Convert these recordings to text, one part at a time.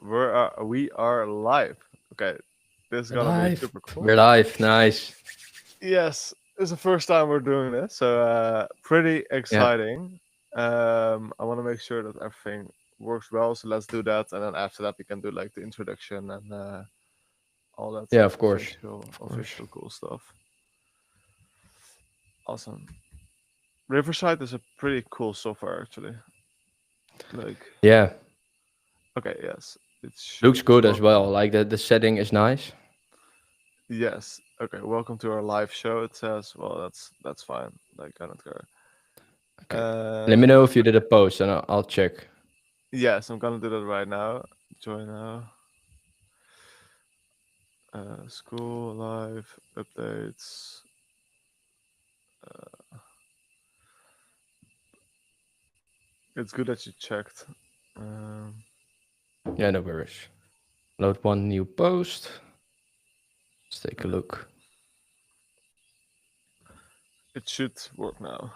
we are live. Okay, this is We're gonna be live. super cool. We're live. Nice. Yes, it's the first time we're doing this, so pretty Yeah. exciting. I want to make sure that everything works well, so let's do that, and then after that we can do like the introduction and all that Yeah, of course. official Of course. official cool stuff. Awesome. Riverside is a pretty cool software actually. Like, Yeah. okay, yes, it should Looks good as work well. now. Like the setting is nice. Yes. Okay. Welcome to our live show. It says, well, that's fine. Like, I don't care. Okay. Let me know if you Okay. did a post and I'll check. Yes, I'm gonna do that right now. Join now. School live updates. Uh, it's good that you checked. Um, Yeah, no worries. Load one new post. Let's take a yeah, look. it should work now.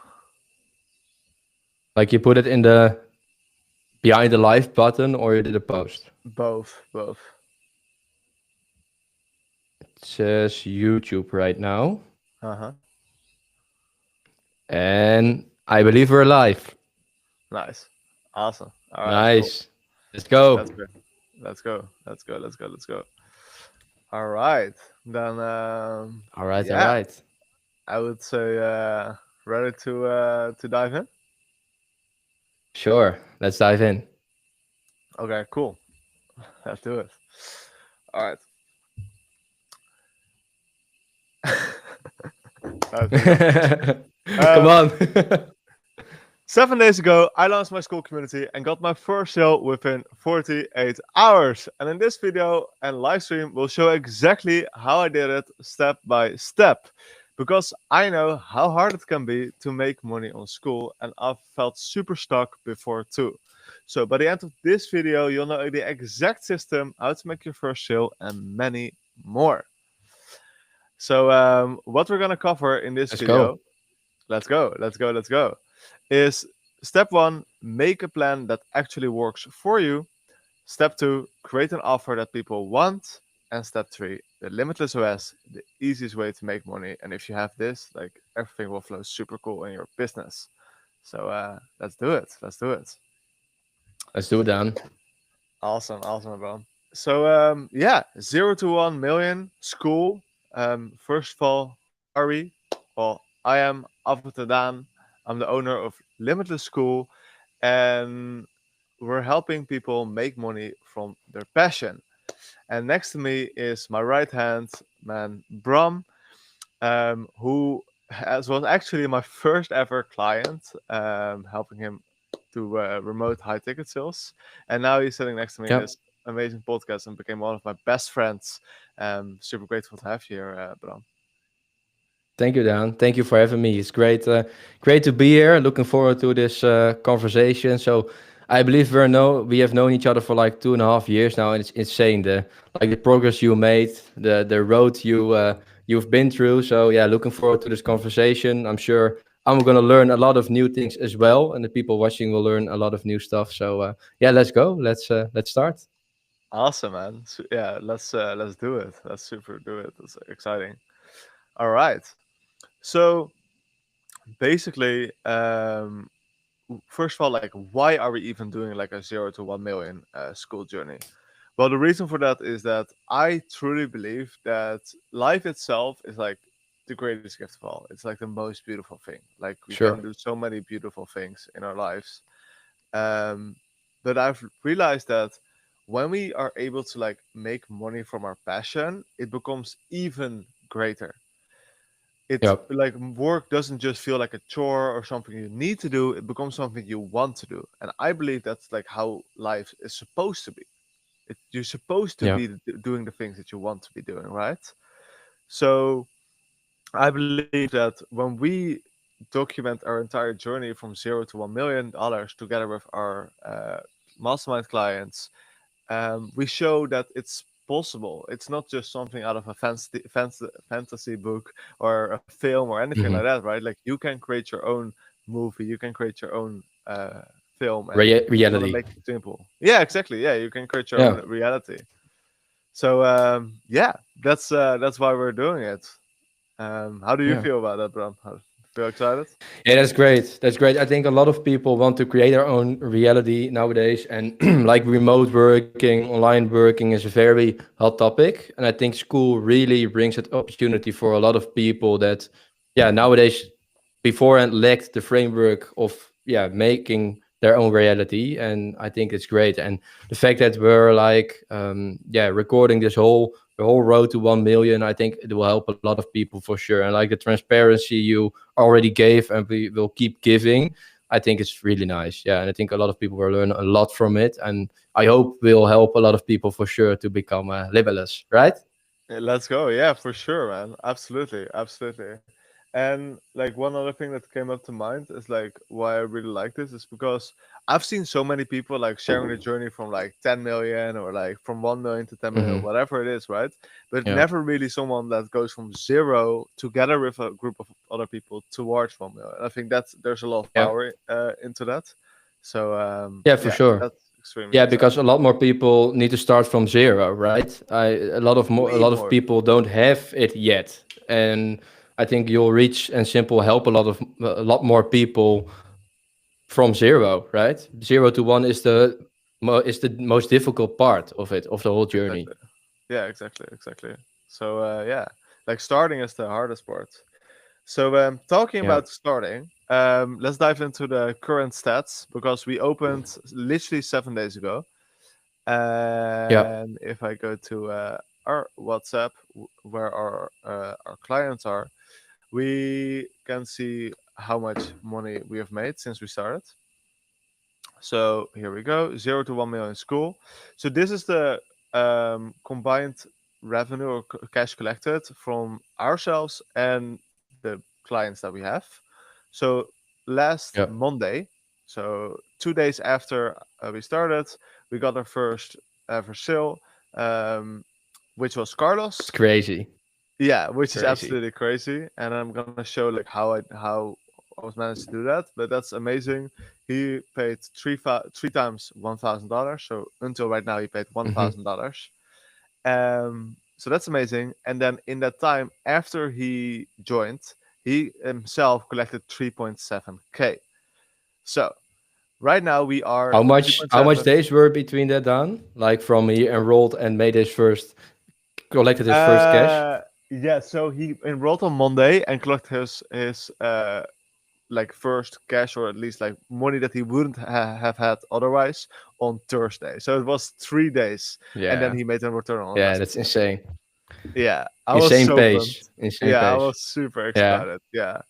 Like you put it in the behind the live button or you did a post. Both, both. It says YouTube right now. Uh huh. And I believe we're live. Nice. Awesome. All right. Cool. Nice. Let's go. That's good. Let's go. Let's go. Let's go. Let's go. All right. Then, All right, all yeah, right. I would say ready to dive in. Sure. Let's dive in. Okay, cool. Let's do it. All right. Let's do that. Come Um, on. 7 days ago, I launched my school community and got my first sale within 48 hours. And in this video and live stream, we'll show exactly how I did it step by step. Because I know how hard it can be to make money on school, and I've felt super stuck before too. So by the end of this video, you'll know the exact system, how to make your first sale, and many more. So what we're gonna cover in this Let's go. video, let's go, is step one, make a plan that actually works for you. Step two, create an offer that people want. And step three, the Limitless OS, the easiest way to make money. And if you have this, like everything will flow super cool in your business. So let's do it. Let's do it. Let's do it, Dan. Awesome, awesome, bro. So yeah, 0 to 1 million school. First of all, who are we? Well, I am Avatar Dan. I'm the owner of Limitless School, and we're helping people make money from their passion. And next to me is my right hand man, Bram, who was actually my first ever client, helping him to remote high ticket sales. And now he's sitting next to me in Yep. this amazing podcast and became one of my best friends. Super grateful to have you here, Bram. Thank you, Dan. Thank you for having me. It's great to be here. Looking forward to this conversation. So, I believe we have known each other for like 2.5 years now, and it's insane the progress you made, the road you've been through. So, yeah, looking forward to this conversation. I'm sure I'm gonna learn a lot of new things as well, and the people watching will learn a lot of new stuff. So, yeah, let's go. Let's start. Awesome, man. Yeah, let's do it. Let's super do it. It's exciting. All right. So basically, first of all, like, why are we even doing like a 0 to 1 million school journey? Well, the reason for that is that I truly believe that life itself is like the greatest gift of all. It's like the most beautiful thing. Like, we can Sure. do so many beautiful things in our lives. Um, but I've realized that when we are able to like make money from our passion, it becomes even greater. It's Yep. like work doesn't just feel like a chore or something you need to do, it becomes something you want to do. And I believe that's like how life is supposed to be. You're supposed to Yeah. be doing the things that you want to be doing, right? So I believe that when we document our entire journey from 0 to $1 million together with our mastermind clients, we show that it's possible. It's not just something out of a fantasy book or a film or anything Hmm. like that, right? Like, you can create your own movie, you can create your own film, and you want to Reality. make it simple. Yeah, exactly. Yeah, you can create your Yeah. own reality. So yeah, that's why we're doing it. How do you Yeah. feel about that, Bram? Feel excited? Yeah, that's great. That's great. I think a lot of people want to create their own reality nowadays, and like remote working, online working is a very hot topic. And I think school really brings an opportunity for a lot of people that, yeah, nowadays beforehand lacked the framework of making their own reality. And I think it's great. And the fact that we're like recording this whole the whole road to 1 million, I think it will help a lot of people for sure. And like the transparency you already gave and we will keep giving, I think it's really nice. Yeah, and I think a lot of people will learn a lot from it, and I hope will help a lot of people for sure to become limitless, right? Yeah, let's go. Yeah, for sure, man. Absolutely, absolutely. And like one other thing that came up to mind is like why I really like this is because I've seen so many people like sharing the journey from like 10 million or like from 1 million to 10 million, Hmm. whatever it is, right? But Yeah, never really someone that goes from zero together with a group of other people towards 1 million. I think there's a lot of yeah, power into that. So yeah, for yeah, sure. that's extremely Yeah, because exciting. a lot more people need to start from zero, right? A Way lot of more. people don't have it yet, and I think you'll reach and simple help a lot more people from zero, right? 0 to 1 is the most difficult part of it, of the whole journey. Exactly. Yeah, exactly. So yeah, like starting is the hardest part. So talking Yeah, about starting, let's dive into the current stats because we opened literally 7 days ago. yeah, And if I go to our WhatsApp, where our clients are, we can see how much money we have made since we started. So here we go, 0 to 1 million school. So this is the combined revenue or cash collected from ourselves and the clients that we have. So last yeah. Monday, so 2 days after we started, we got our first ever sale, um, which was It's Carlos. crazy, Yeah, which is crazy. absolutely crazy, and I'm gonna show like how I was managed to do that. But that's amazing. He paid three times $1,000. So until right now, he paid one Hmm. thousand dollars. So that's amazing. And then in that time after he joined, he himself collected 3.7K. So right now we are How much 3.7. days were between that done? Like from he enrolled and made his first collected his first cash? Uh, yeah. So he enrolled on Monday and collected his like first cash or at least like money that he wouldn't have had otherwise on Thursday. So it was 3 days, and then Yeah, he made a return on yeah, investment. that's insane. Yeah, I was Insane so pace, pumped. insane Yeah, I pace. was super Yeah, excited. Yeah,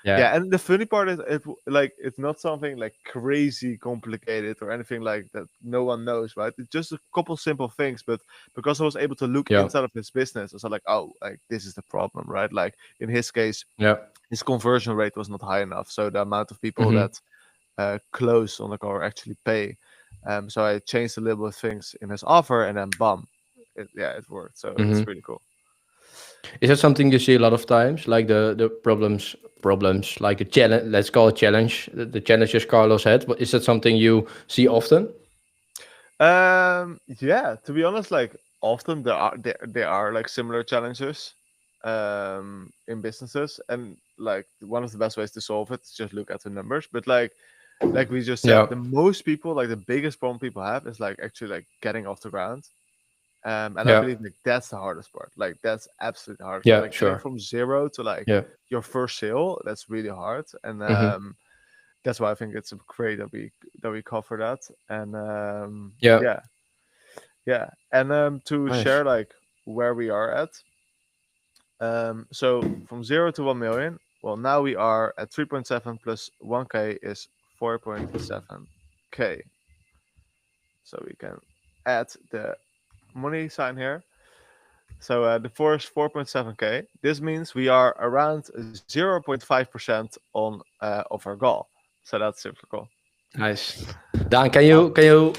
yeah, yeah, and the funny part is like it's not something like crazy complicated or anything like that. No one knows, right? It's just a couple simple things, but because I was able to look yeah, inside of his business, I was like, oh, like this is the problem, right? Like in his case, yeah. his conversion rate was not high enough, so the amount of people Hmm. that close on the car actually pay. So I changed a little bit of things in his offer, and then bam, it worked. So Hmm. it's really cool. Is that something you see a lot of times, like the problems, like the challenge? Let's call it challenge. The challenges Carlos had. Is that something you see often? Yeah, to be honest, like often there are like similar challenges in businesses, and like one of the best ways to solve it is just look at the numbers. But like we just said, Yeah, the most people like the biggest problem people have is like actually like getting off the ground. And I yeah, believe like that's the hardest part. Like that's absolutely the hardest part. yeah. Like getting Sure. from zero to like Yeah. your first sale, that's really hard. And Hmm. that's why I think it's great that we cover that. And Yeah. yeah, yeah. And to Nice. share like where we are at. So from 0 to 1 million. Well, now we are at 3.7 plus 1K is 4.7K. So we can add the money sign here. So the floor is 4.7K. This means we are around 0.5% on of our goal. So that's super cool. Nice. Dan, Awesome. can you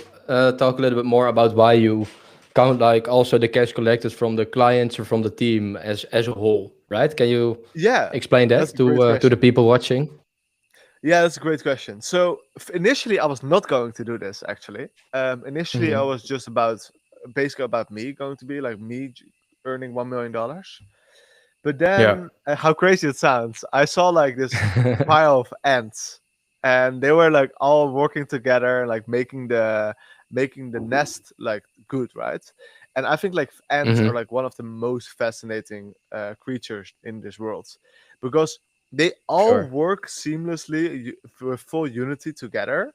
talk a little bit more about why you count like also the cash collected from the clients or from the team as a whole, right? Can you Yeah, explain that's that a great to the question. people watching? Yeah, that's a great question. So initially, I was not going to do this. Actually, initially I Hmm. was just basically about me going to be like earning $1 million. But Yeah. then, how crazy it sounds! I saw like this pile of ants, and they were like all working together, like making the nest like good, right? And I think like ants are Hmm. like one of the most fascinating creatures in this world, because they all Sure. work seamlessly with full unity together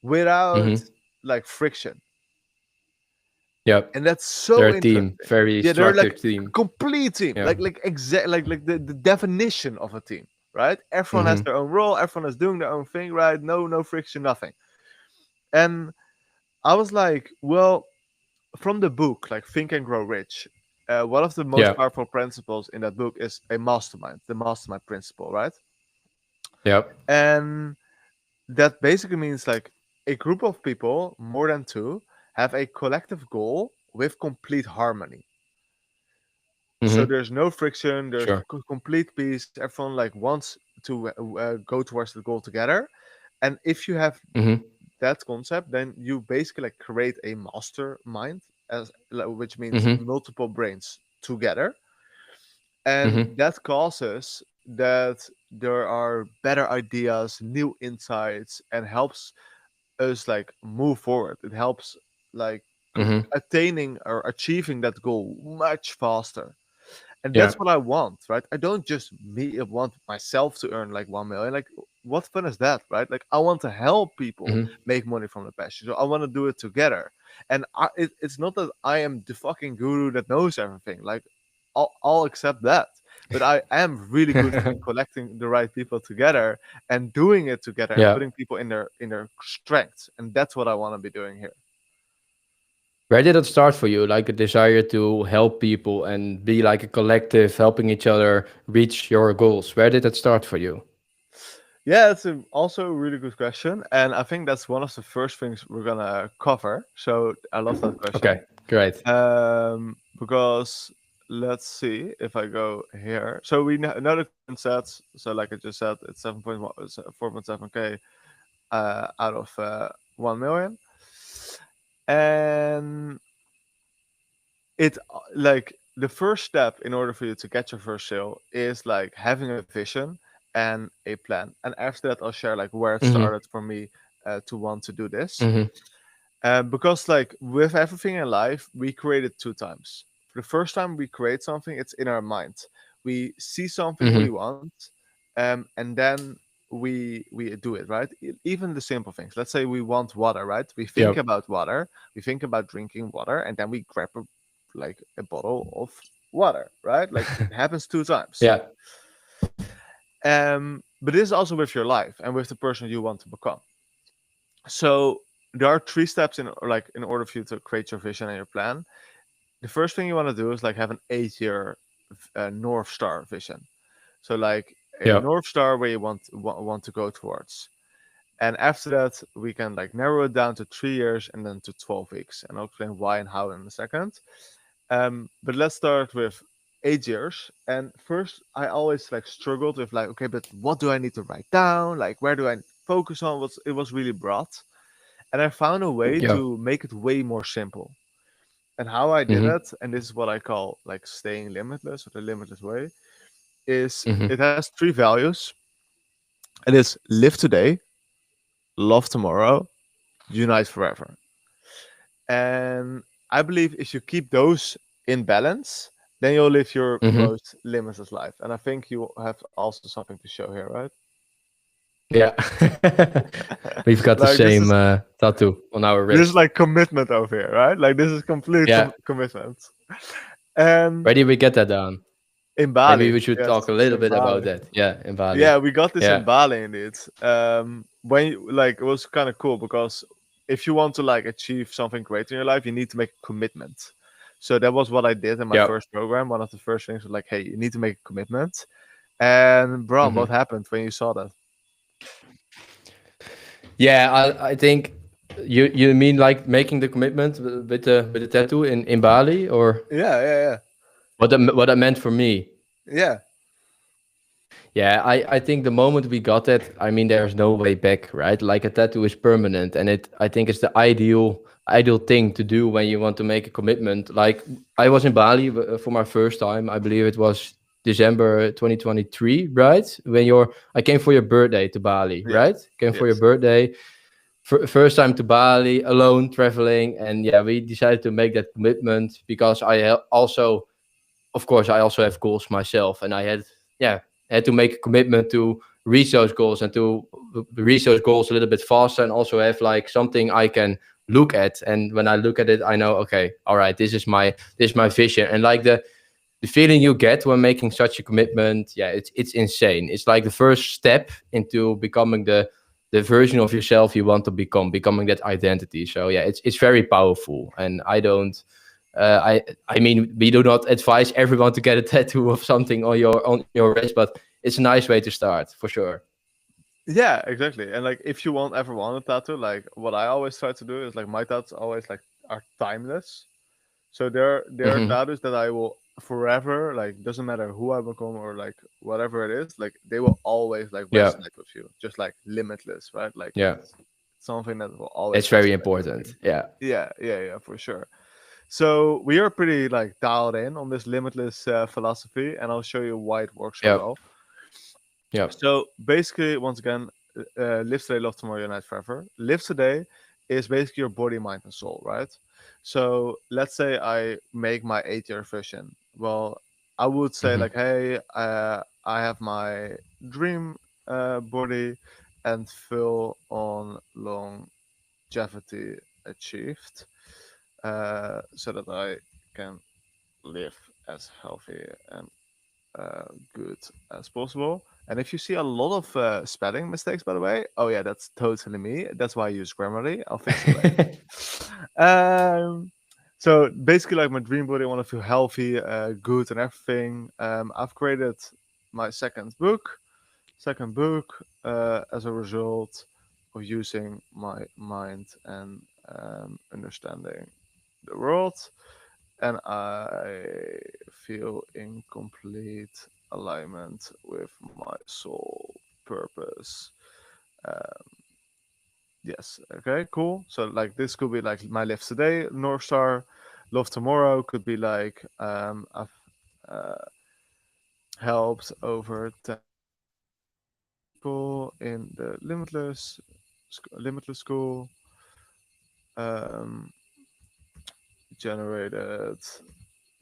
without Hmm. like friction, Yep. and that's They're so a team, interesting. very Yeah, they're like structured team. a complete team, Yeah. like the definition of a team, right? Everyone has Hmm. their own role, everyone is doing their own thing, right? No friction, nothing. And I was like, well, from the book like Think and Grow Rich, one of the most Yeah. powerful principles in that book is a mastermind, the mastermind principle, right? Yep. And that basically means like a group of people, more than two, have a collective goal with complete harmony. So Hmm. there's no friction, there's Sure. complete peace. Everyone like wants to go towards the goal together. And if you have Hmm. that concept, then you basically like create a mastermind, which means Hmm. multiple brains together, and Hmm. that causes that there are better ideas, new insights, and helps us like move forward. It helps like Hmm. attaining or achieving that goal much faster. And Yeah. that's what I want, right? I don't just want myself to earn like 1 million. Like, what fun is that, right? Like, I want to help people Hmm. make money from the passion. So I want to do it together. And it's not that I am the fucking guru that knows everything. Like, I'll accept that. But I am really good in collecting the right people together and doing it together and Yeah. putting people in their strengths. And that's what I want to be doing here. Where did it start for you? Like a desire to help people and be like a collective, helping each other reach your goals. Where did it start for you? Yeah, it's also a really good question, and I think that's one of the first things we're gonna cover. So I love that question. Okay, great. Because let's see if I go here. So we know the current sets. So like I just said, it's 7.1, 4.7k out of 1 million, and it like the first step in order for you to get your first sale is like having a vision and a plan. And after that, I'll share like where it Hmm. started for me to want to do this. Hmm. Because like with everything in life, we create it two times. For the first time we create something, it's in our mind. We see something we Hmm. want, and then we do it, right? Even the simple things. Let's say we want water, right? We think Yep. about water, we think about drinking water, and then we grab a bottle of water, right? Like it happens two times. Yeah. But this is also with your life and with the person you want to become. So there are three steps in order for you to create your vision and your plan. The first thing you want to do is like have an 8 year North Star vision. So like a Yep. North Star where you want to go towards. And after that, we can like narrow it down to 3 years and then to 12 weeks. And I'll explain why and how in a second. But let's start with 8 years. And first, I always like struggled with like, okay, but what do I need to write down? Like, where do I focus on? It was really broad, and I found a way Yep. to make it way more simple. And how I did Hmm. it, and this is what I call like staying limitless or the limitless way, is Hmm. it has three values. It is live today, love tomorrow, unite forever. And I believe if you keep those in balance, then you'll live your Hmm. most limitless life. And I think you have also something to show here, right? Yeah. We've got the Like this same is tattoo on our this is wrist. like commitment over here, right? Like this is complete Yeah. commitment. And Where did we get that down? in Maybe Bali, we should yes, talk a little in bit about Bali. that. Yeah, in Bali. Yeah, we got this in Yeah. Bali indeed. When like it was kind of cool because if you want to like achieve something great in your life, you need to make a commitment. So that was what I did in my Yeah. first program. One of the first things was like, hey, you need to make a commitment. And bro, Hmm. what happened when you saw that? Yeah, I think you mean like making the commitment with the tattoo in Bali, or Yeah, yeah, what that meant for me? yeah, Yeah, I think the moment we got it, I mean, there's no way back, right? Like a tattoo is permanent, and I think it's the ideal thing to do when you want to make a commitment. Like I was in Bali for my first time. I believe it was December 2023, right? I came for your birthday to Bali, Yeah. right? Came for your Yes. birthday. First time to Bali, alone traveling, and yeah, we decided to make that commitment because also, of course, I also have goals myself, and yeah, had to make a commitment to reach those goals and to reach those goals a little bit faster, and also have like something I can look at. And when I look at it, I know, okay, all right, this is my vision, and like the feeling you get when making such a commitment, yeah, it's insane. It's like the first step into becoming the version of yourself you want to becoming that identity. So yeah, it's very powerful, and I mean, we do not advise everyone to get a tattoo of something on your wrist, but it's a nice way to start for sure. Yeah, exactly. And like, if you want ever want a tattoo, like what I always try to do is like my tattoos always like are timeless. So there are Hmm. tattoos that I will forever, like, doesn't matter who I become or like whatever it is, like they will always like Yeah, resonate with you. Just like limitless, right? Like yeah, it's something that will always it's very resonate with you. important. Yeah, Yeah, for sure. So we are pretty like dialed in on this limitless philosophy, and I'll show you why it works so yeah, well. yeah. So basically, once again, live today, love tomorrow, unite forever. Live today is basically your body, mind, and soul, right? So let's say I make my 8 year vision. Well, I would say Hmm. like, hey, I have my dream body and full on longevity achieved, so that I can live as healthy and good as possible. And if you see a lot of spelling mistakes, by the way, oh yeah, that's totally me. That's why I use Grammarly. I'll fix it later. So basically, like my dream body, I want to feel healthy, good, and everything. I've created my second book, as a result of using my mind and understanding the world, and I feel in complete alignment with my soul purpose. Um, yes, okay, cool. So like this could be like my live today North Star, love tomorrow could be like I've uh, helped over 10 people in the limitless school. Um, generated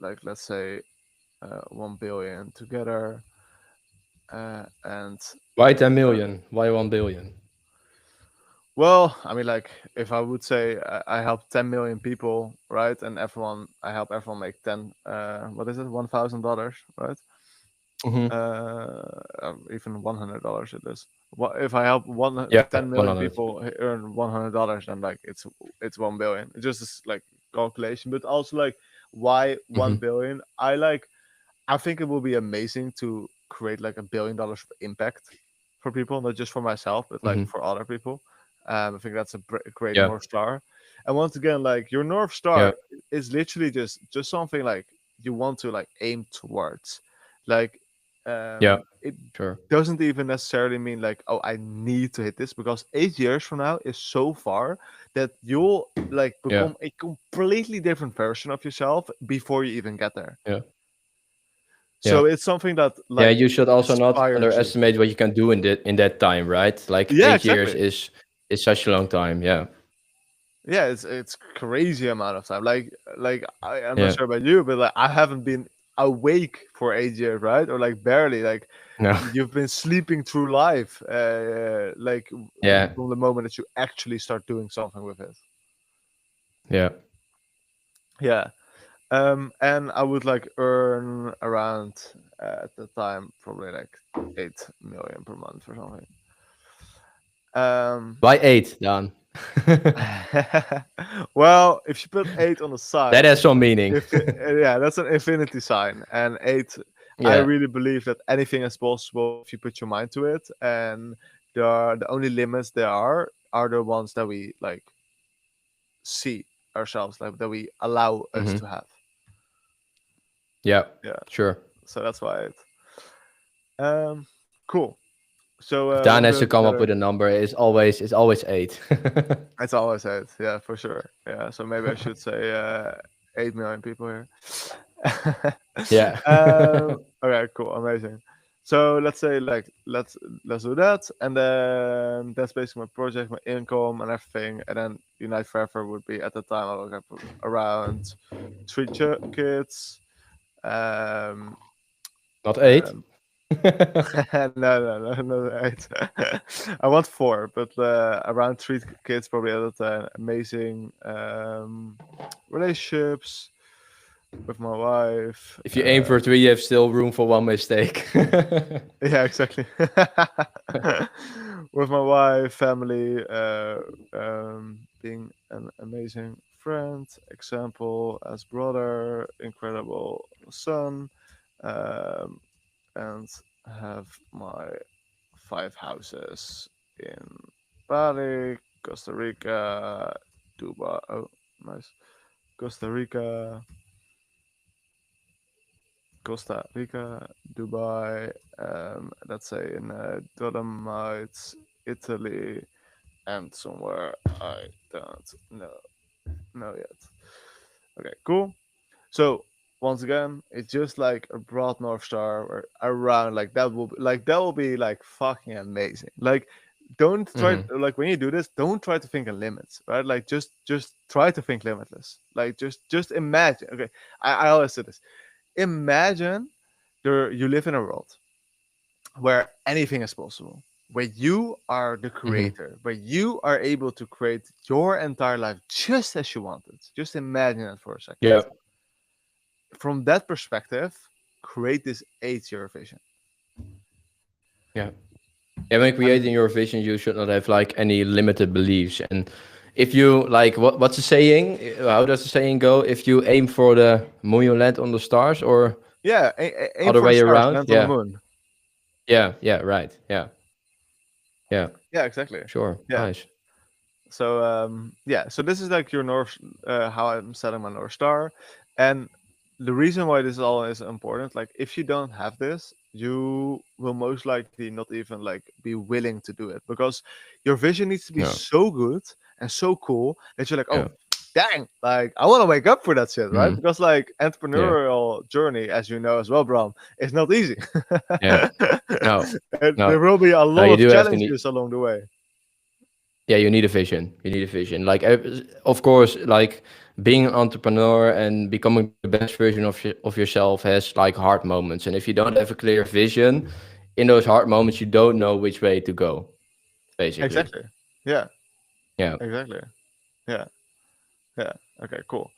like, let's say, 1 billion together, and Why 10 uh, million? Why 1 billion? well, I mean, like, if I would say I help 10 million people, right, and I help everyone make what is it, $1,000, right? Hmm. Even $100 it is. What if I help Yeah, 10 million 100. people earn $100? Then like it's 1 billion. It's just this, like, calculation, but also like, why Hmm. 1 billion? I think it will be amazing to create like $1 billion of impact for people, not just for myself, but like Hmm. for other people. I think that's a great Yeah, North Star. And once again, like your North yeah, Star is literally just something like you want to like aim towards. Like, yeah, it sure. doesn't even necessarily mean like, oh, I need to hit this, because 8 years from now is so far that you'll like Yeah, become a completely different version of yourself before you even get there. yeah, yeah. So it's something that Yeah, like you should also not inspires you. underestimate what you can do in that time, right? Like Yeah, 8 years exactly. is such a long time. Yeah, Yeah, it's crazy amount of time. I'm not yeah. sure about you, but like I haven't been awake for 8 years, right? Or like barely. Like No, you've been sleeping through life, like yeah, from the moment that you actually start doing something with it. yeah. Yeah. And I would like earn around, at the time, probably like 8 million per month or something. Um, Why eight, Dan? well, if you put eight on the That side, has some meaning. yeah, that's an infinity sign, and eight. I Yeah, really believe that anything is possible if you put your mind to it, and the only limits there are the ones that we like see ourselves, like that we allow us hmm, to have. yeah, Yeah, sure. so that's why it. Um, Cool. So If when Dan we has go to come up together, with a number, it's always 8. it's always 8. Yeah, for sure. Yeah. So maybe I should say 8 million people here. Yeah. Okay, cool, amazing. So let's say like let's do that, and then that's basically my project, my income, and everything. And then Unite Forever would be at the time I would have around three kids. Um, Not 8. um, no, 8. I want 4, but around 3 kids probably at a time. Amazing relationships with my wife. If you aim for 3, you have still room for one mistake. Yeah, exactly. With my wife, family, being an amazing friend, example as brother, incredible son, um, and have my 5 houses in Bali, Costa Rica, Dubai. Oh, nice. Costa Rica, Costa Rica, Dubai, let's say in Dolomites, Italy, and somewhere I don't know yet. Okay, cool. So once again, it's just like a broad North Star or around like that will be like fucking amazing. Like don't try Mhm. like when you do this, don't try to think in limits, right? Like just try to think limitless. Like just imagine. Okay, I always say this. Imagine you live in a world where anything is possible, where you are the Mhm. creator, where you are able to create your entire life just as you want it. Just imagine it for a second. Yeah. From that perspective, create this 8-year vision. Yeah. Yeah, when And creating your vision, you should not have like any limited beliefs. And if you like, what's the saying? How does the saying go? If you aim for the moon, you land on the stars, or yeah, aim other for the way stars, around? land on the Yeah, moon. yeah, right. Yeah, yeah, Yeah, exactly. sure, Yeah. nice. So yeah, so this is like your north, how I'm setting my north star, and the reason why this all is important. Like, if you don't have this, you will most likely not even like be willing to do it because your vision needs to be Yeah, so good and so cool that you're like, oh, yeah, dang, like I want to wake up for that shit, right? mhm, Because like yeah, entrepreneurial journey, as you know as well, Bram, is not easy. yeah. No, And there no, will be a no. lot You of do have to need. challenges along the way. Yeah, you need a vision. You need a vision. Like, of course, like being an entrepreneur and becoming the best version of yourself has like hard moments. And if you don't have a clear vision, in those hard moments, you don't know which way to go, basically. Exactly. Yeah. Yeah. Exactly. Yeah. Yeah. Okay, cool.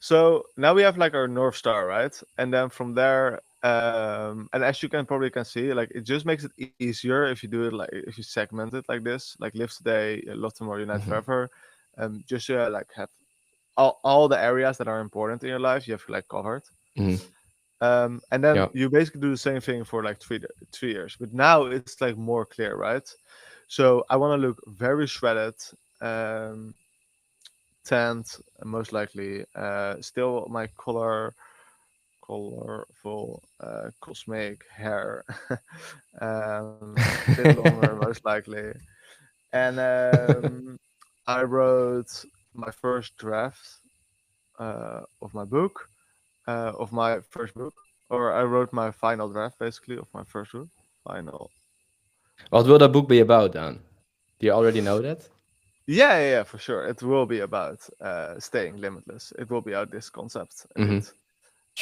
So now we have like our North Star, right? And then from there, and as you can see, like it just makes it easier if you do it like if you segment it like this, like live today, love tomorrow, unite Hmm. forever. Just like have all the areas that are important in your life, you have like covered. Hmm. And then Yeah. you basically do the same thing for like 3 years, but now it's like more clear, right? So I want to look very shredded. Um, Tanned, most likely. Still my colorful cosmic hair. Bit longer, most likely. And I wrote my first draft of my book, of my first book, or I wrote my final draft basically of my first book. Final. What will that book be about, Dan? Do you already know that? Yeah, for sure. It will be about staying limitless. It will be about this concept Hmm. indeed.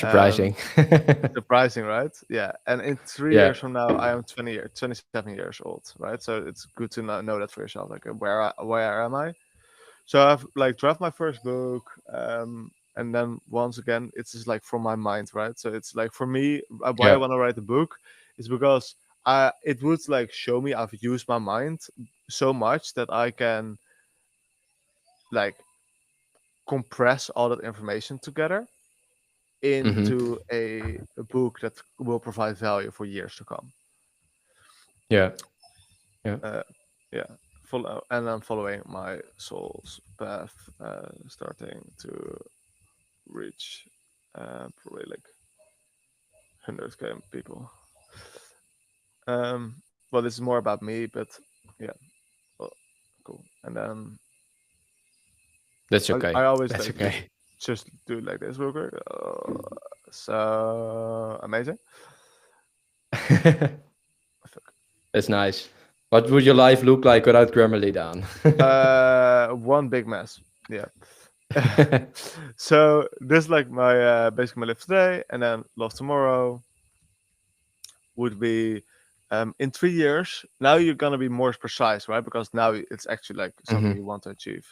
Um, Surprising. Surprising, right? Yeah. And in three Yeah. years from now, I am 27 years old, right? So it's good to know that for yourself. Like, where am I? So I've like draft my first book, and then once again, it's just like from my mind, right? So it's like for me, why I Yeah. want to write a book is because it would like show me I've used my mind so much that I can like compress all that information together Hmm. into a book that will provide value for years to come. Yeah. Yeah. Uh, yeah, follow, and I'm following my soul's path, starting to reach probably like 100K people. Um, well, this is more about me, but yeah, well, cool. And then That's I okay. always That's like okay. just do it like this real quick. So amazing. Fuck. That's nice. What would your life look like without Grammarly, Dan? One big mess. Yeah. So this is like my basically my life today, and then love tomorrow would be in 3 years. Now you're gonna be more precise, right? Because now it's actually like something Hmm. you want to achieve.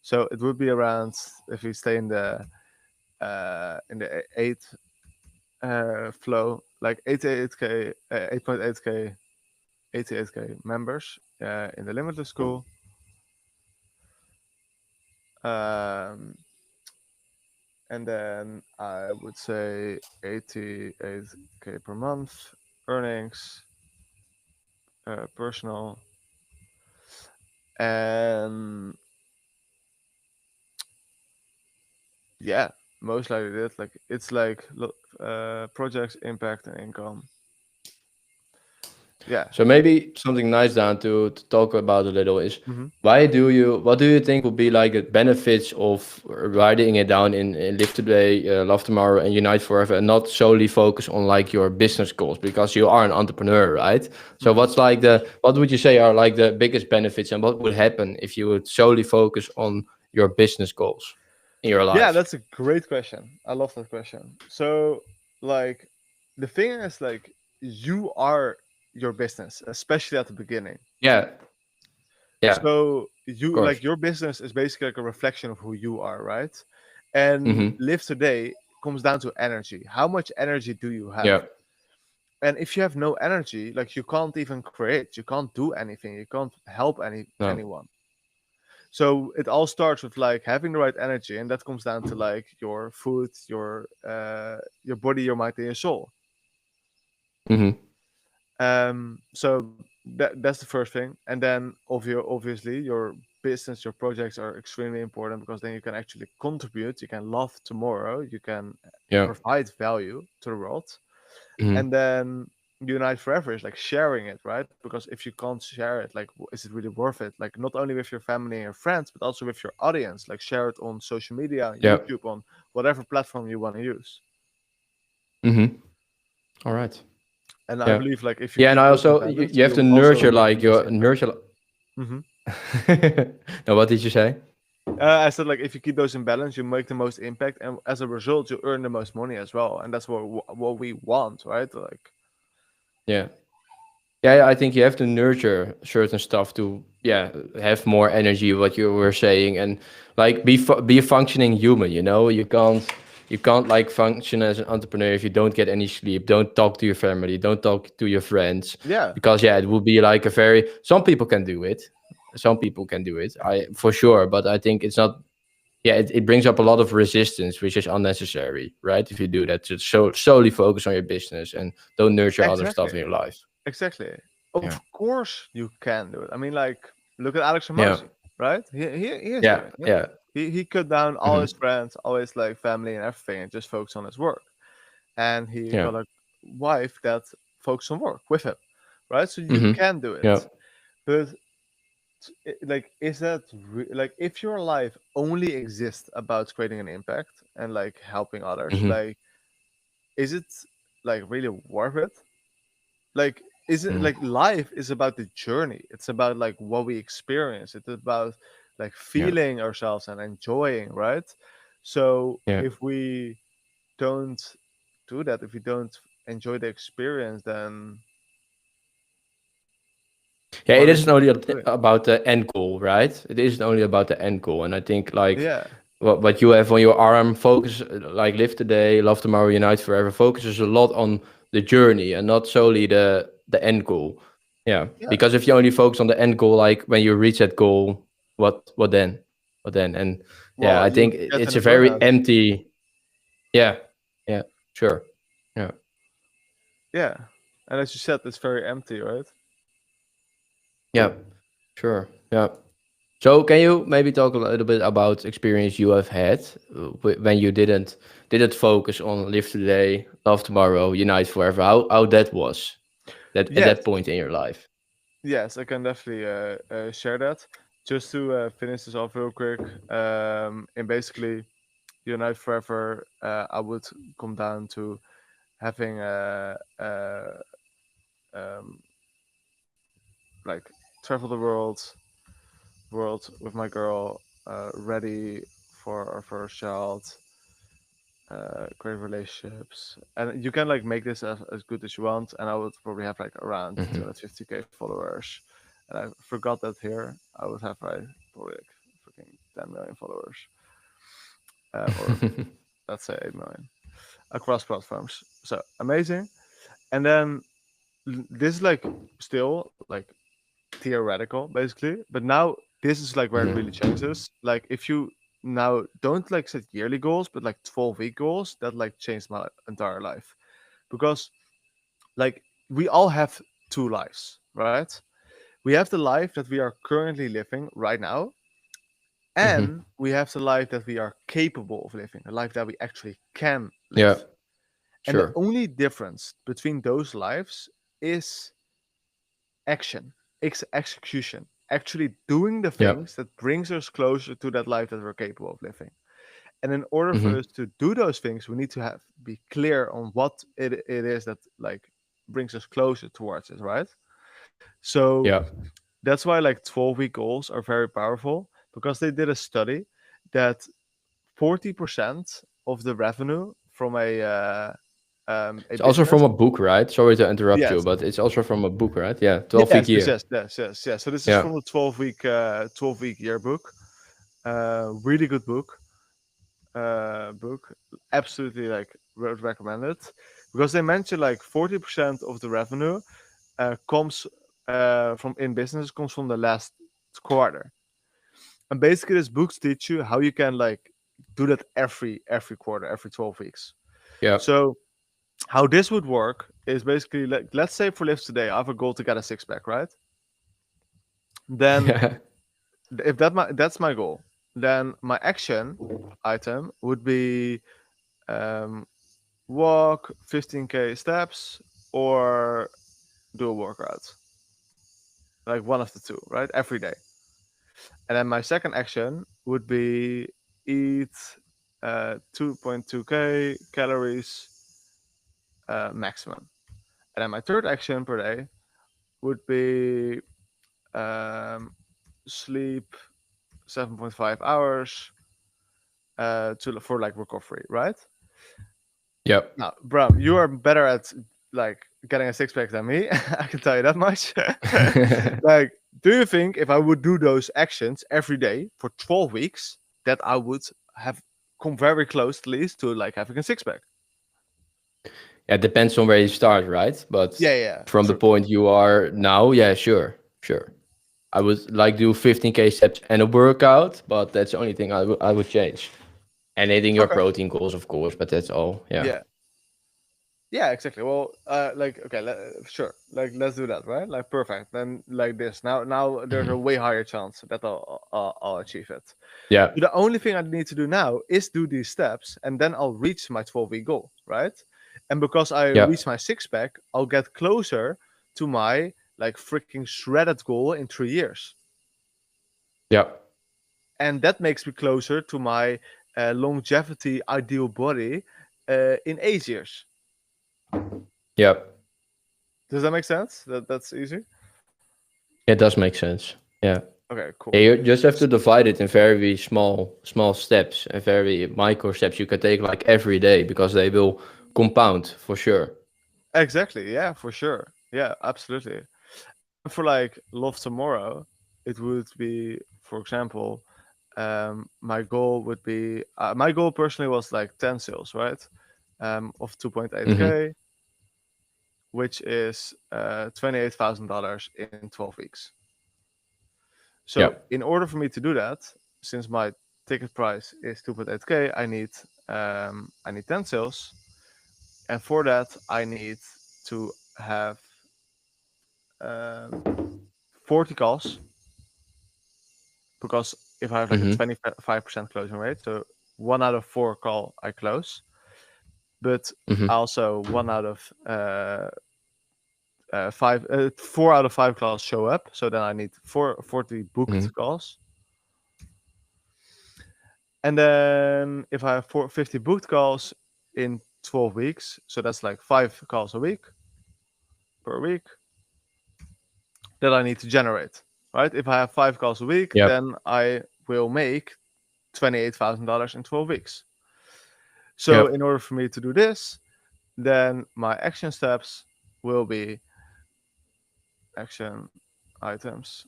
So it would be around, if we stay in the eight flow, like 88k, 8.8k, 88k members in the limitless school. Um, and then I would say 88k per month earnings, personal, and yeah, most likely that. Like it's like projects, impact, and income. Yeah. So maybe something nice down to talk about a little is Hmm. what do you think would be like the benefits of writing it down in Live Today, Love Tomorrow, and Unite Forever, and not solely focus on like your business goals because you are an entrepreneur, right? So Hmm. what would you say are like the biggest benefits, and what would happen if you would solely focus on your business goals in your Yeah, life? that's a great question. I love that question. So, like, the thing is, like, you are your business, especially at the beginning. Yeah, yeah, of So, you course. like your business is basically like a reflection of who you are, right? And Mm-hmm. live today comes down to energy. How much energy do you have? Yeah, And if you have no energy, like, you can't even create, you can't do anything, you can't help no, anyone. So it all starts with like having the right energy, and that comes down to like your food, your body, your mind, and your soul. mm-hmm. So that's the first thing, and then obviously your business, your projects are extremely important because then you can actually contribute, you can love tomorrow, you can Yeah, provide value to the world, mm-hmm. and then unite forever is like sharing it, right? Because if you can't share it, like is it really worth it? Like not only with your family and your friends, but also with your audience, like share it on social media, on Yeah, YouTube, on whatever platform you want to use. mm-hmm. All right. And I Yeah. believe like if you Yeah, and keep I those in also balance, you have to you'll also nurture make the like most your impact. nurture. Hmm. No, what did you say? I said like if you keep those in balance, you make the most impact, and as a result, you earn the most money as well, and that's what we want, right? Like Yeah. Yeah, I think you have to nurture certain stuff to have more energy. What you were saying, and like be a functioning human. You can't like function as an entrepreneur if you don't get any sleep, don't talk to your family, don't talk to your friends, yeah, because it would be like a very some people can do it. Some people can do it, I for sure, but I think it's not. Yeah, it brings up a lot of resistance, which is unnecessary, right? If you do that, just solely focus on your business and don't nurture other exactly. stuff in your life. Exactly. Yeah. Of course you can do it. I mean, like, look at Alex Yeah. Ramosi, right? He is Yeah. doing it. Yeah. He cut down all Hmm. his friends, all his like family and everything, and just focus on his work. And he Yeah. got a wife that focused on work with him, right? So you Hmm. can do Yeah. it. But like, is that like if your life only exists about creating an impact and like helping others, Hmm. like, is it like really worth it? Like, is it Hmm. like life is about the journey, it's about like what we experience, it's about like Yeah. feeling ourselves and enjoying, right? So Yeah. if we don't do that, if we don't enjoy the experience, then Yeah. what It is isn't only the point? about the end goal, right? It isn't only about the end goal, and I think like Yeah, what you have on your arm focus like live today, love tomorrow, unite forever focuses a lot on the journey and not solely the end goal. Yeah, yeah. because if you only focus on the end goal, like when you reach that goal, what then? What then? And yeah, Well, I you think get in it's a a very burnout. empty. Yeah, yeah, sure. Yeah, Yeah, and as you said, it's very empty, right? yeah, sure. Yeah. So can you maybe talk a little bit about experience you have had when you didn't focus on live today, love tomorrow, unite forever? How that was that at Yes. that point in your life? Yes, I can definitely share that. Just to finish this off real quick, and basically, Unite Forever, I would come down to having um, like travel the world with my girl, ready for our first child, great relationships, and you can like make this as good as you want. And I would probably have like around Hmm. 250k followers, and I forgot that here I would have like probably like freaking 10 million followers, or let's say 8 million across platforms. So amazing. And then this is like still like theoretical basically, but now this is like where it really Hmm. changes. Like if you now don't like set yearly goals but like 12-week goals, that like changed my entire life. Because like we all have two lives, right? We have the life that we are currently living right now, Hmm. and we have the life that we are capable of living, the life that we actually can Yeah, live. And the sure. only difference between those lives is action, execution, actually doing the Yeah. things that brings us closer to that life that we're capable of living. And in order for Hmm. us to do those things, we need to have be clear on what it is that like brings us closer towards it, right? So Yeah. that's why like 12-week goals are very powerful, because they did a study that 40% of the revenue from a It's also from business. a book, right? Sorry to interrupt you, Yes. but it's also from a book, right? Yeah, 12 week Yes, yes, year. yes, yes, yes, yes. So this is Yeah. from the 12-week yearbook. Really good book. Absolutely like would recommend it, because they mention like 40% of the revenue comes from in business comes from the last quarter. And basically this books teach you how you can like do that every quarter, every 12 weeks. Yeah. So how this would work is basically like, let's say for Live Today I have a goal to get a six pack, right? Then Yeah. if that's my goal, then my action item would be um, walk 15k steps or do a workout, like one of the two, right? Every day. And then my second action would be eat 2.2k calories maximum. And then my third action per day would be um, sleep 7.5 hours to for like recovery, right? Yep. Now, bro, you are better at like getting a six pack than me. I can tell you that much. Like, do you think if I would do those actions every day for 12 weeks, that I would have come very close at least to like having a six pack? Yeah, it depends on where you start, right? But Yeah, yeah, from the true. point you are now, yeah, sure, sure. I would like do 15K steps and a workout, but that's the only thing I would change. And hitting your Okay. protein goals, of course, but that's all. Yeah. Yeah. Yeah, exactly. Well, like okay, sure. Like let's do that, right? Like perfect. Then like this. Now there's a Hmm. way higher chance that I'll achieve it. Yeah. So the only thing I need to do now is do these steps, and then I'll reach my 12-week goal, right? And because I Yeah. reach my six pack, I'll get closer to my like freaking shredded goal in 3 years, Yeah. and that makes me closer to my longevity ideal body in 8 years. Yeah. Does that make sense? That's easy. It does make sense. Yeah. Okay, Yeah, cool. you just have to divide it in very small steps and very micro steps you can take like every day because they will compound for sure. Exactly. Yeah, for sure. Yeah, absolutely. For like Love Tomorrow, it would be, for example, my goal would be my goal personally was like 10 sales, right? Of Hmm. 2.8k, which is $28,000 in 12 weeks. So Yeah. in order for me to do that, since my ticket price is 2.8k, I need 10 sales, and for that I need to have um, 40 calls, because if I have like a Hmm. 25% closing rate, so 1 out of 4 call I close, but Hmm. also 1 out of 4 out of 5 calls show up. So then I need 40 booked Mhm. calls. And then if I have 50 booked calls in 12 weeks, so that's like 5 calls a week per week that I need to generate, right? If I have 5 calls a week, Yep. then I will make $28,000 in 12 weeks. So Yep. in order for me to do this, then my action steps will be action items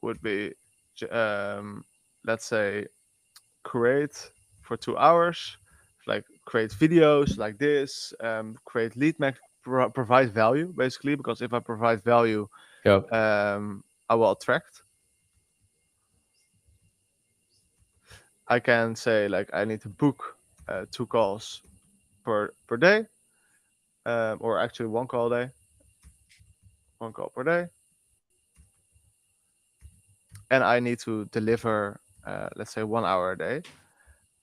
would be, let's say, create for 2 hours, like create videos like this, create lead mag, provide value basically, because if I provide value, Yep. I will attract. I can say like I need to book 2 calls per day, or actually 1 call a day, 1 call per day, and I need to deliver, let's say 1 hour a day.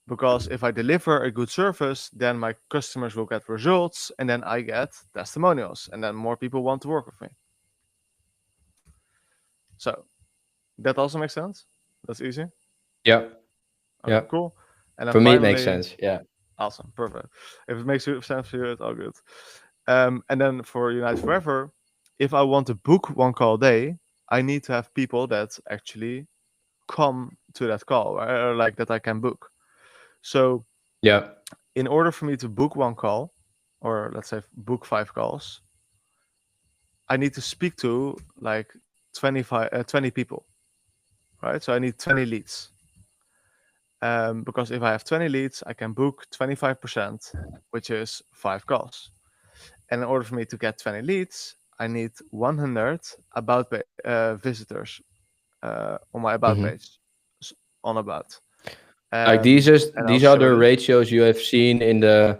Because if I deliver a good service, then my customers will get results, and then I get testimonials, and then more people want to work with me. So that also makes sense. That's easy. Yep. Okay, Yep. cool. And then For me, it makes finally, sense. Yeah. awesome, perfect. If it makes sense for you, it's all good. And then for Unite Forever, if I want to book 1 call a day, I need to have people that actually come to that call, right? Or like that I can book. So Yeah. in order for me to book 1 call, or let's say book 5 calls, I need to speak to like 20 people, right? So I need 20 leads. Because if I have 20 leads, I can book 25%, which is 5 calls. And in order for me to get 20 leads, I need 100 visitors on my about Hmm. page, on about. Like And I'll these are show the this. ratios you have seen in the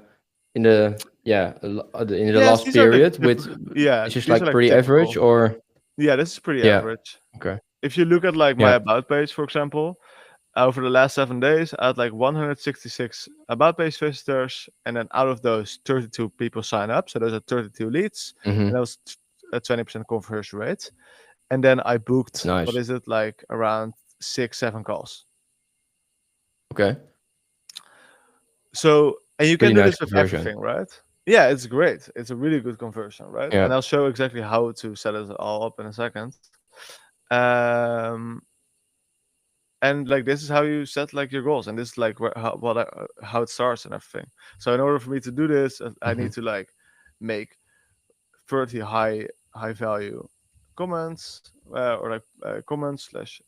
yeah in the Yes, last these are the period with yeah, it's just these are like like pretty average typical. or Yeah, this is pretty yeah. average. Okay. If you look at like my Yeah. about page, for example, over the last 7 days, I had like 166 about page visitors, and then out of those, 32 people sign up. So those are 32 leads, and that Hmm. was a 20% conversion rate. And then I That's booked, what nice. is it, like around 6, 7 calls. Okay. So, and you can Pretty do nice this with conversion. everything, right? Yeah, it's great. It's a really good conversion, right? Yeah. And I'll show exactly how to set it all up in a second. Um, and like this is how you set like your goals, and this is like how it starts and everything. So in order for me to do this, I Hmm. need to like make 30 high value comments, or like comments slash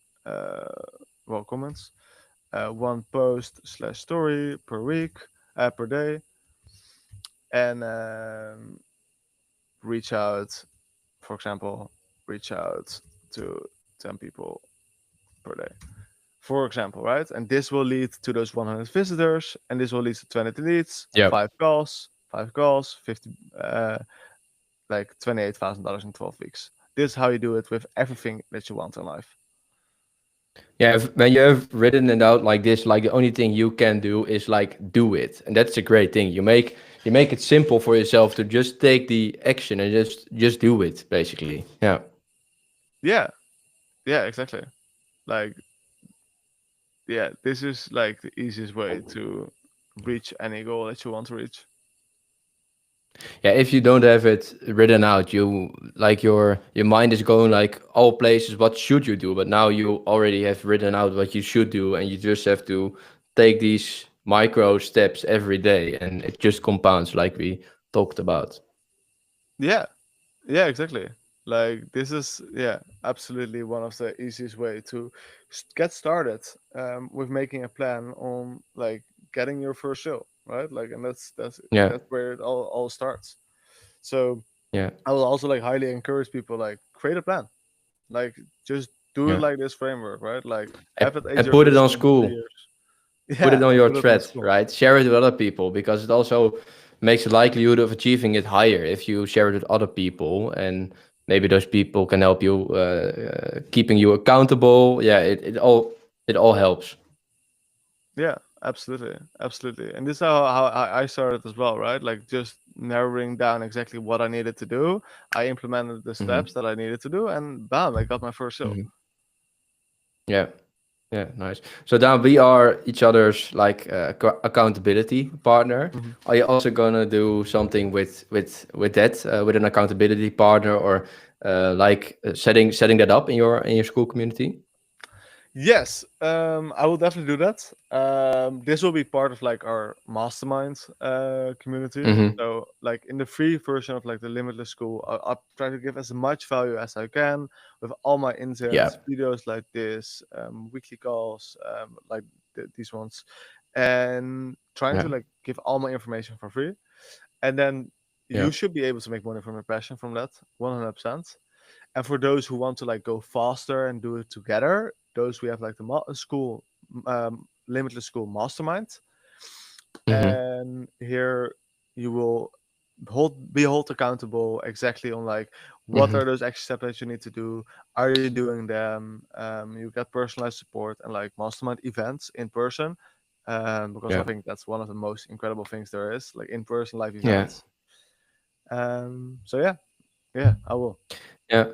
comments, 1 post slash story per week, per day, and reach out, for example, reach out to 10 people per day, for example, right? And this will lead to those 100 visitors, and this will lead to 20 leads, Yep. 5 calls, 50, like $28,000 in 12 weeks. This is how you do it with everything that you want in life. Yeah, when you have written it out like this, like the only thing you can do is like do it, and that's a great thing. You make it simple for yourself to just take the action and just do it, basically. Yeah. Yeah, yeah, exactly. Like, yeah, this is like the easiest way to reach any goal that you want to reach. Yeah, if you don't have it written out, you like your mind is going like all places. What should you do? But now you already have written out what you should do, and you just have to take these micro steps every day, and it just compounds, like we talked about. Yeah, yeah, exactly. Like this is, yeah, absolutely one of the easiest way to get started, with making a plan on like getting your first show, right? Like, and Yeah, that's where it all starts. So yeah, I will also like highly encourage people like create a plan, like just do it yeah. like this framework, right? Like have it at And your put it on listening for school. years. Put it Yeah, on and your put it on thread, school. right? Share it with other people because it also makes the likelihood of achieving it higher if you share it with other people, and maybe those people can help you keeping you accountable. Yeah, it all helps. Yeah, absolutely, absolutely. And this is how I started as well, right? Like just narrowing down exactly what I needed to do. I implemented the Hmm. steps that I needed to do, and bam, I got my first sale. Hmm. Yeah. Yeah, nice. So now we are each other's like accountability partner. Mhm. Are you also gonna do something with that with an accountability partner, or setting that up in your school community? Yes, I will definitely do that. This will be part of like our mastermind community. Mm-hmm. So, like in the free version of like the Limitless School, I'll try to give as much value as I can with all my Yeah. interns, videos like this, weekly calls, like these ones, and trying Yeah. to like give all my information for free. And then Yeah. you should be able to make money from your passion from that, 100%. And for those who want to like go faster and do it together, those we have like the school, limitless school mastermind, Mm-hmm. and here you will be held accountable exactly on like what Mm-hmm. are those extra steps that you need to do. Are you doing them? You get personalized support and like mastermind events in person, because I Yeah. think that's one of the most incredible things there is, like in person live Yeah. events. So yeah, yeah, I will. Yeah.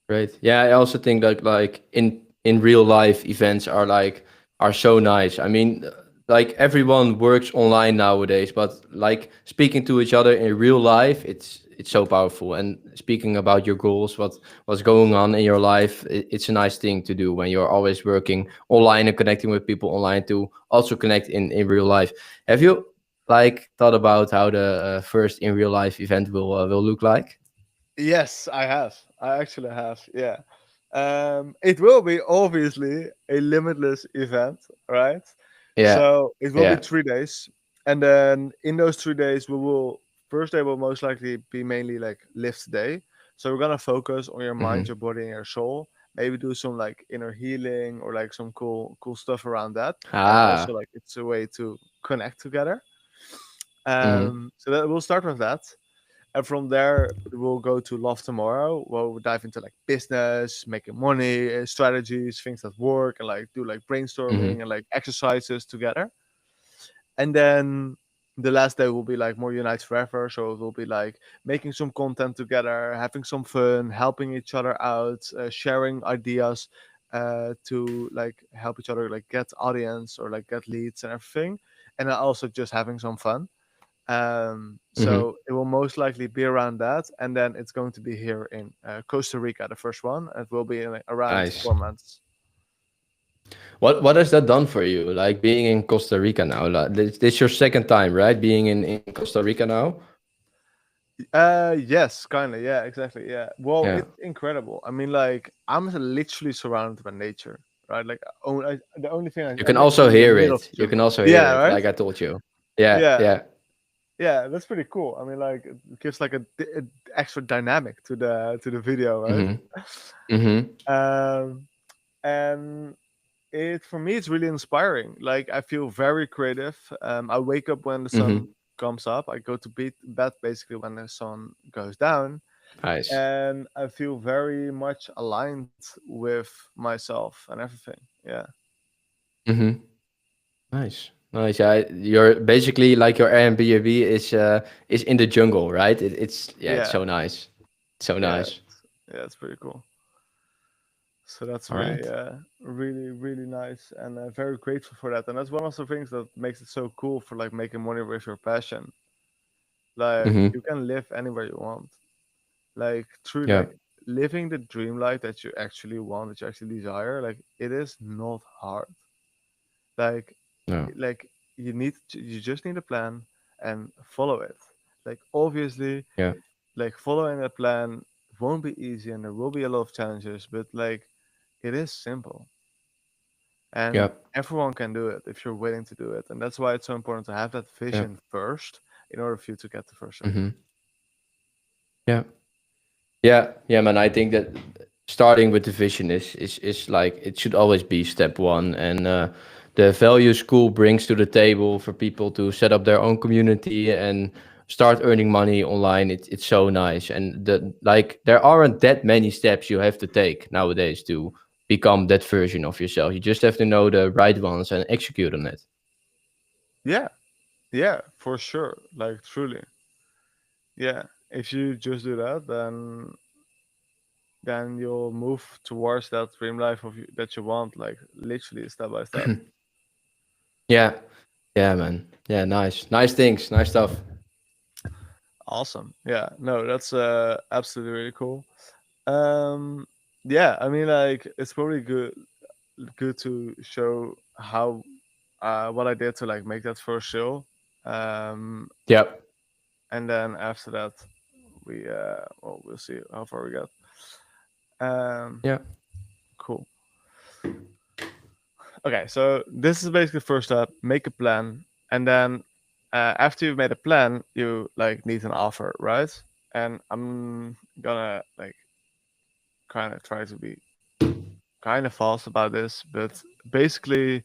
Great. Yeah, I also think that like in real life events are so nice. I mean, like everyone works online nowadays, but like speaking to each other in real life, it's so powerful. And speaking about your goals, what's going on in your life, it's a nice thing to do when you're always working online and connecting with people online to also connect in real life. Have you like thought about how the first in real life event will look like? Yes, I have. I actually have. Yeah. It will be obviously a limitless event, right? Yeah. So it will be Yeah. 3 days, and then in those 3 days, we will first day will most likely be mainly like lift day. So we're gonna focus on your mind, Hmm. your body, and your soul. Maybe do some like inner healing or like some cool stuff around that, and also Ah. like it's a way to connect together. Mhm. So that we'll start with that. And from there, we'll go to Love Tomorrow, where we'll dive into like business, making money, strategies, things that work, and like do like brainstorming Mhm. and like exercises together. And then the last day will be like more Unite Forever. So it will be like making some content together, having some fun, helping each other out, sharing ideas to like help each other like get audience or like get leads and everything. And then also just having some fun. Mhm. So it will most likely be around that, and then it's going to be here in Costa Rica, the first one. It will be in like, around Nice. 4 months. What has that done for you? Like being in Costa Rica now. Like, this your second time, right? Being in Costa Rica now. Yes, kind of. Yeah, exactly. Yeah. Well, Yeah. it's incredible. I mean, like I'm literally surrounded by nature, right? Like the only thing You I can live also in the hear middle of it. the You can jungle. also hear Yeah. it. Right. Like I told you. Yeah. Yeah. Yeah. Yeah. That's pretty cool. I mean, like it gives like a extra dynamic to the video, right? Mhm. Mhm. Um, and it for me it's really inspiring. Like I feel very creative. I wake up when the sun Mhm. comes up. I go to bed basically when the sun goes down, Nice. and I feel very much aligned with myself and everything. Yeah, Mhm. Nice. Nice. Yeah. You're basically like your Airbnb is in the jungle, right? It's yeah. It's yeah, so nice. So yeah, nice. yeah. It's pretty cool. So that's All really, right. really nice, and very grateful for that. And that's one of the things that makes it so cool for like making money with your passion. Like Mhm. you can live anywhere you want. Like truly, Yeah. like living the dream life that you actually want, that you actually desire. Like it is not hard. Like Yeah. you just need a plan and follow it. Like obviously, Yeah. like following a plan won't be easy and there will be a lot of challenges, but like it is simple Yeah. and everyone can do it if you're willing to do it. And that's why it's so important to have that Yeah. vision first in order for you to get the first sale. Mhm. Yeah. Yeah, yeah, man. I think that starting with the vision is like it should always be step one, and the value school brings to the table for people to set up their own community and start earning money online. It's so nice, and like there aren't that many steps you have to take nowadays to become that version of yourself. You just have to know the right ones and execute on it. Yeah, yeah, for sure. Like truly. Yeah, if you just do that, then you'll move towards that dream life that you want, like literally step by step. Yeah, yeah, man. Yeah, nice things, nice stuff. Awesome. Yeah, no, that's absolutely really cool. Um, yeah, I mean, like it's probably good to show how what I did to like make that first show. Um, Yep. and then after that, well, we'll see how far we get. Um, Yeah. cool. Okay, so this is basically the first step. Make a plan, and then after you've made a plan, you like need an offer, right? And I'm gonna like kind of try to be kind of fast about this, but basically,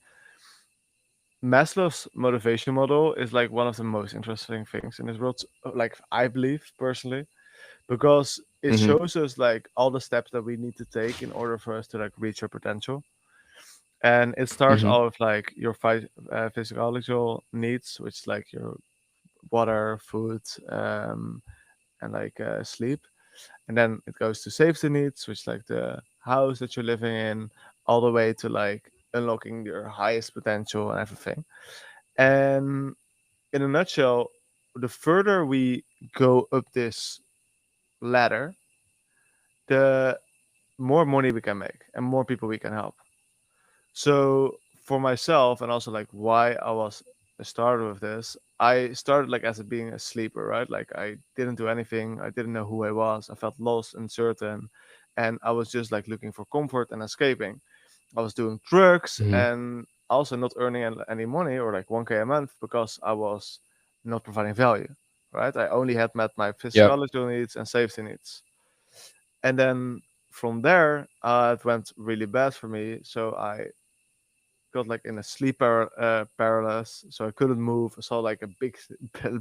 Maslow's motivation model is like one of the most interesting things in this world. Like I believe personally, because it Mm-hmm. shows us like all the steps that we need to take in order for us to like reach our potential. And it starts Mm-hmm. all with like your physiological needs, which is like your water, food, and like sleep. And then it goes to safety needs, which is like the house that you're living in, all the way to like unlocking your highest potential and everything. And in a nutshell, the further we go up this ladder, the more money we can make and more people we can help. So for myself and also like why I was started with this, I started like as a being a sleeper, right? Like I didn't do anything, I didn't know who I was, I felt lost, uncertain, and I was just like looking for comfort and escaping. I was doing drugs Mm-hmm. and also not earning any money or like 1K a month because I was not providing value, right? I only had met my Yep. physiological needs and safety needs. And then from there, it went really bad for me. So I got like in a paralysis, so I couldn't move. I saw like a big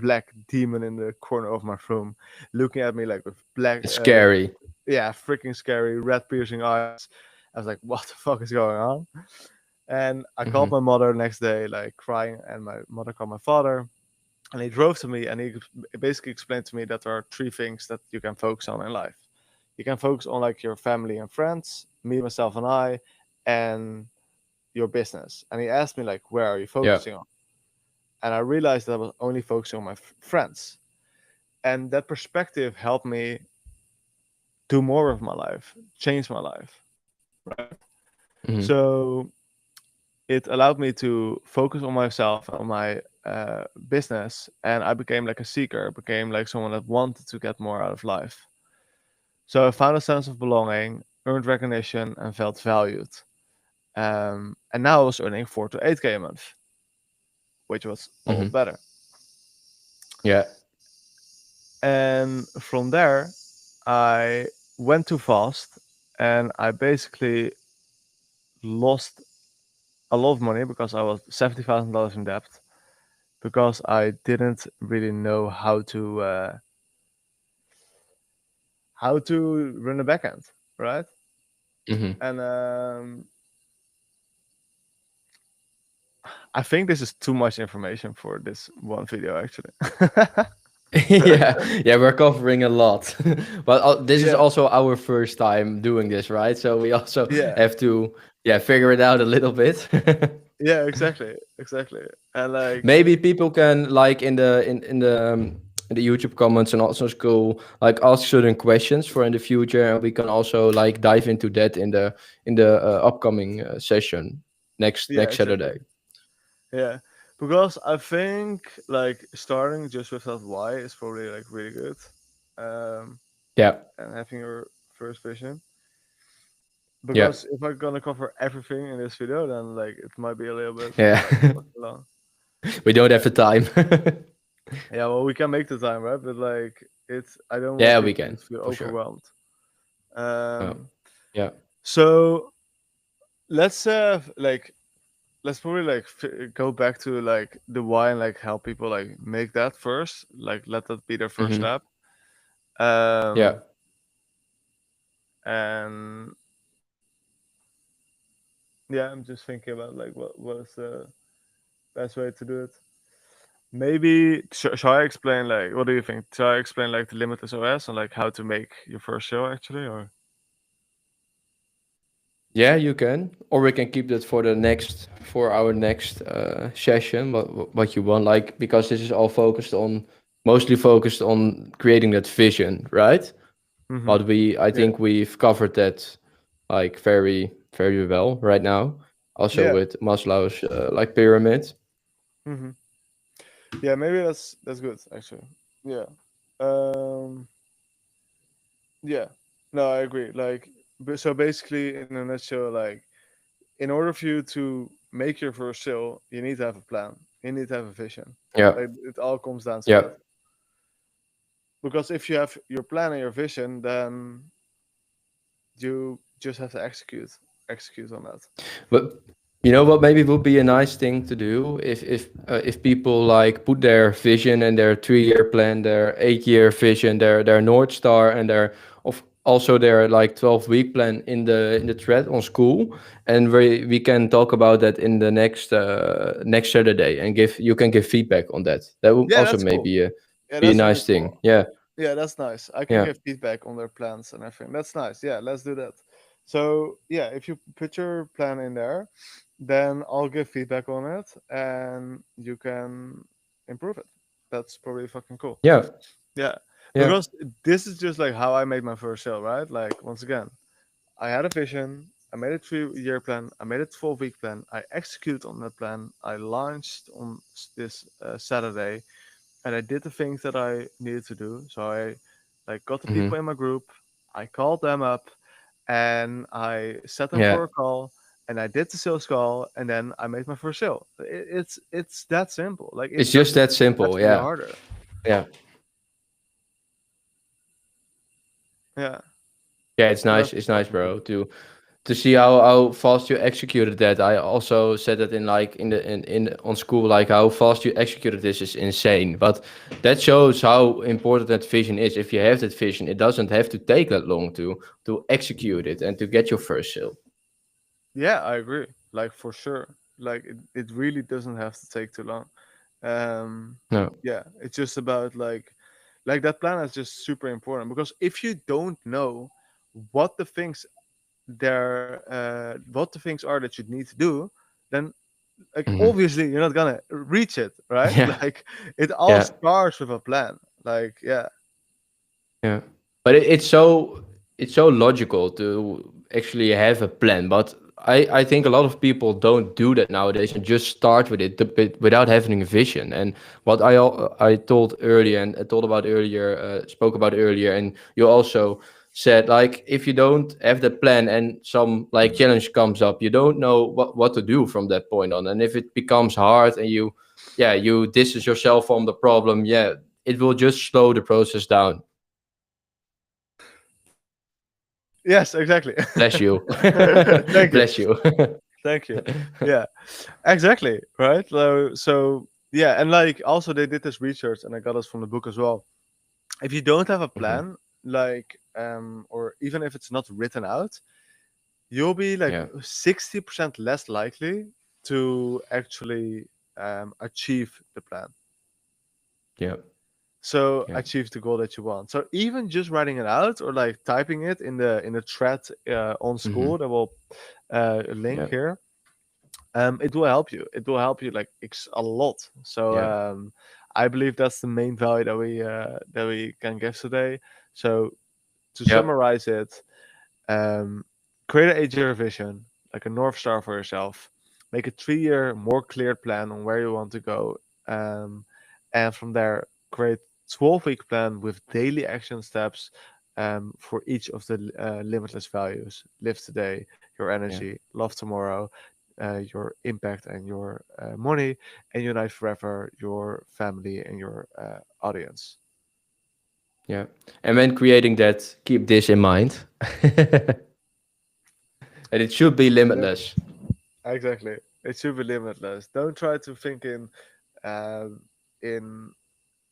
black demon in the corner of my room, looking at me like with black, It's scary. yeah, freaking scary, red piercing eyes. I was like, "What the fuck is going on?" And I called Mm-hmm. my mother next day, like crying, and my mother called my father, and he drove to me, and he basically explained to me that there are three things that you can focus on in life. You can focus on like your family and friends, me, myself, and I, and your business. And he asked me like, where are you Yeah. focusing on? And I realized that I was only focusing on my friends. And that perspective helped me do more of my life, change my life, right? Mm-hmm. So it allowed me to focus on myself, on my business, and I became like a seeker, became like someone that wanted to get more out of life. So I found a sense of belonging, earned recognition, and felt valued. And now I was earning 4 to 8K a month, which was a lot Mm-hmm. better. Yeah. And from there, I went too fast and I basically lost a lot of money because I was $70,000 in debt because I didn't really know how to run a backend, right? Mm-hmm. And I think this is too much information for this one video, actually. Yeah, yeah, we're covering a lot. But this is Yeah, also our first time doing this, right? So we also yeah, have to, yeah, figure it out a little bit. yeah, exactly. And like, Maybe people can like in the YouTube comments and also school like ask certain questions for in the future, and we can also like dive into that in the upcoming session yeah, next exactly. Saturday. Yeah, because I think like starting just with that why is probably like really good, um, Yeah, and having your first vision. yeah, Because if I'm gonna cover everything in this video, then like it might be a little bit yeah. like fucking long. We don't have the time. Yeah, well, we can make the time, right? But like it's, I don't want Yeah, we people to can feel for sure. overwhelmed. Oh, Um, yeah. so let's like let's probably like go back to like the why and like help people like make that first. Like let that be their first Hmm. step. Yeah. Um, and yeah, I'm just thinking about like what is the best way to do it. Maybe shall I explain like what do you think? Shall I explain like the limitless OS and like how to make your first show actually, or Yeah, you can, or we can keep that for the next for our next session. What you want, like because this is all focused on mostly focused on creating that vision, right? mm-hmm. But I Yeah, think we've covered that like very well right now. Also yeah, with Maslow's like pyramid. mm-hmm. Yeah. Maybe that's good actually. Yeah. Um. Yeah. No, I agree. Like, so basically, in a nutshell, like, in order for you to make your first sale, you need to have a plan. You need to have a vision. Yeah, Like, it all comes down to yeah. that. Because if you have your plan and your vision, then you just have to execute on that. But you know what maybe would be a nice thing to do if people like put their vision and their 3 year plan, their 8 year vision, their North Star and their of also their like 12 week plan in the thread on school, and we can talk about that in the next Saturday and give you can give feedback on that. That would Yeah, also that's cool. maybe Yeah, be a that's really nice thing. cool. Yeah, Yeah, that's nice. I can yeah, give feedback on their plans and everything. That's nice. Yeah, let's do that. So yeah, if you put your plan in there, then I'll give feedback on it, and you can improve it. That's probably fucking cool. yeah, Yeah, yeah. because this is just like how I made my first sale, right? Like once again, I had a vision. I made a 3 year plan. I made a 12-week plan. I executed on that plan. I launched on this Saturday, and I did the things that I needed to do. So I like got the Hmm. people in my group. I called them up, and I set them Yeah, for a call. And I did the sales call, and then I made my first sale. It's that simple. Like it's it just doesn't that have simple. to be Yeah, harder. yeah. Yeah. Yeah, So that's it's nice, fucking cool. bro, to see how fast you executed that. I also said that in like in on school, like how fast you executed this is insane. But that shows how important that vision is. If you have that vision, it doesn't have to take that long to execute it and to get your first sale. Yeah, I agree. Like for sure. Like it really doesn't have to take too long. Um No. yeah, it's just about like that plan is just super important because if you don't know what the things what the things are that you need to do, then like Hmm. obviously you're not gonna reach it, right? Yeah, Like it all yeah, starts with a plan. Like yeah. yeah. But it's so logical to actually have a plan. But I think a lot of people don't do that nowadays and just start with it without having a vision. And what I told earlier and I told about earlier, spoke about earlier, and you also said like if you don't have that plan and some like challenge comes up, you don't know what to do from that point on. And if it becomes hard and you distance yourself from the problem, yeah, it will just slow the process down. Yes, exactly. Bless you. Thank you. Bless you. Thank you. Yeah. Exactly. Right. So yeah, and like also they did this research, and I got this from the book as well. If you don't have a Mhm. plan, like or even if it's not written out, you'll be like Yeah, 60% less likely to actually achieve the plan. yeah, So yeah, achieve the goal that you want. So even just writing it out or like typing it in the thread on mhm, school that will link yeah, here, it will help you. It will help you like a lot. So yeah, I believe that's the main value that we can give today. So to yeah, summarize it, um, create an 8 year vision, like a north star for yourself. Make a 3 year more clear plan on where you want to go, um, and from there create 12-week plan with daily action steps for each of the limitless values. Live today, your yeah, energy, love tomorrow, your impact and your money, and unite forever your family and your audience. yeah. And when creating that, keep this in mind. And it should be Yeah, limitless. exactly. It should be limitless. Don't try to think um, in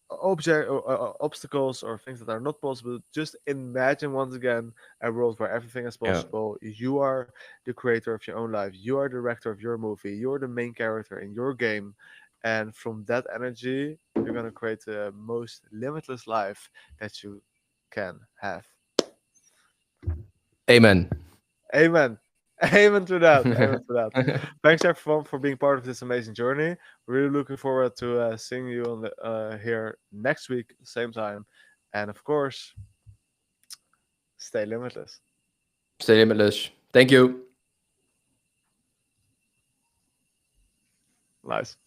obstacles or things that are not possible. Just imagine once again a world where everything is Yeah, possible. You are the creator of your own life. You are the director of your movie. You're the main character in your game, and from that energy, you're gonna create the most limitless life that you can have. Amen. Amen. Amen to that. Amen to that. Thanks everyone for being part of this amazing journey. Really looking forward to seeing you on the here next week, same time, and of course, stay limitless. Stay limitless. Thank you. Nice.